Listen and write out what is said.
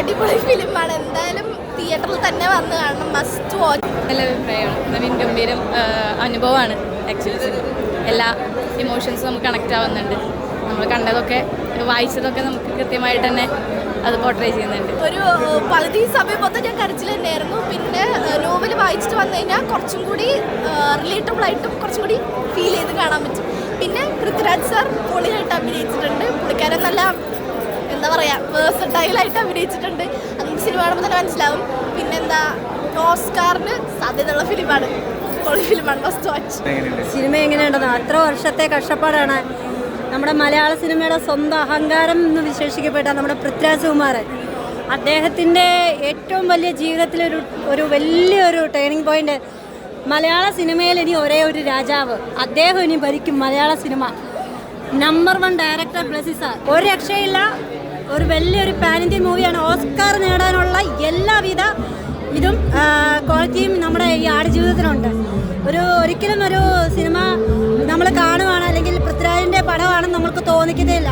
അടിപൊളി ഫിലിമാണ്. എന്തായാലും തിയേറ്ററിൽ തന്നെ വന്ന് കാണണം. Must watch. നല്ല അഭിപ്രായമാണ്. നവീൻ ഗംഭീരം അനുഭവമാണ്. ആക്ച്വലി സിനിമ എല്ലാ ഇമോഷൻസും നമുക്ക് കണക്റ്റ് ആവുന്നുണ്ട്. നമ്മൾ കണ്ടതൊക്കെ വായിച്ചതൊക്കെ നമുക്ക് കൃത്യമായിട്ട് തന്നെ അത് പോർട്രേ ചെയ്യുന്നുണ്ട്. ഒരു പകുതി സമയം മൊത്തം ഞാൻ കരച്ചിൽ തന്നെയായിരുന്നു. പിന്നെ നോവൽ വായിച്ചിട്ട് വന്നു കഴിഞ്ഞാൽ കുറച്ചും കൂടി റിലേറ്റബിൾ ആയിട്ടും കുറച്ചും കൂടി ഫീൽ ചെയ്ത് കാണാൻ പറ്റും. പിന്നെ പൃഥ്വിരാജ് സാർ പൊളിയായിട്ട് അഭിനയിച്ചിട്ടുണ്ട്. പുള്ളിക്കാരൻ നല്ല എന്താ പറയുക വേഴ്സറ്റൈലായിട്ട് അഭിനയിച്ചിട്ടുണ്ട്. നമുക്ക് സിനിമ കാണുമ്പോൾ തന്നെ മനസ്സിലാവും. പിന്നെന്താ ഓസ്കാറിന് സാധ്യതയുള്ള ഫിലിമാണ്. പൊളി ഫിലിമാണ്. Must watch. സിനിമ എങ്ങനെയുണ്ടെന്ന് അത്ര വർഷത്തെ കഷ്ടപ്പാടാണ്. നമ്മുടെ മലയാള സിനിമയുടെ സ്വന്തം അഹങ്കാരം എന്ന് വിശേഷിക്കപ്പെട്ട നമ്മുടെ പൃഥ്വിരാജ് കുമാരൻ, അദ്ദേഹത്തിൻ്റെ ഏറ്റവും വലിയ ജീവിതത്തിലൊരു വലിയൊരു ടേണിംഗ് പോയിന്റ്. മലയാള സിനിമയിൽ ഇനി ഒരേ ഒരു രാജാവ്, അദ്ദേഹം ഇനി ഭരിക്കും മലയാള cinema. Number 1 director Blessy sir, ഒരു രക്ഷയില്ല. ഒരു വലിയൊരു പാൻ ഇന്ത്യൻ മൂവിയാണ്. ഓസ്കാർ നേടാനുള്ള എല്ലാവിധ ഇതും ക്വാളിറ്റിയും നമ്മുടെ ഈ ആടുജീവിതത്തിനുണ്ട്. ഒരിക്കലും ഒരു സിനിമ നമ്മൾ കാണുവാണ് അല്ലെങ്കിൽ പൃഥ്വിരാജിൻ്റെ പടമാണെന്ന് നമുക്ക് തോന്നിക്കുന്നേ ഇല്ല.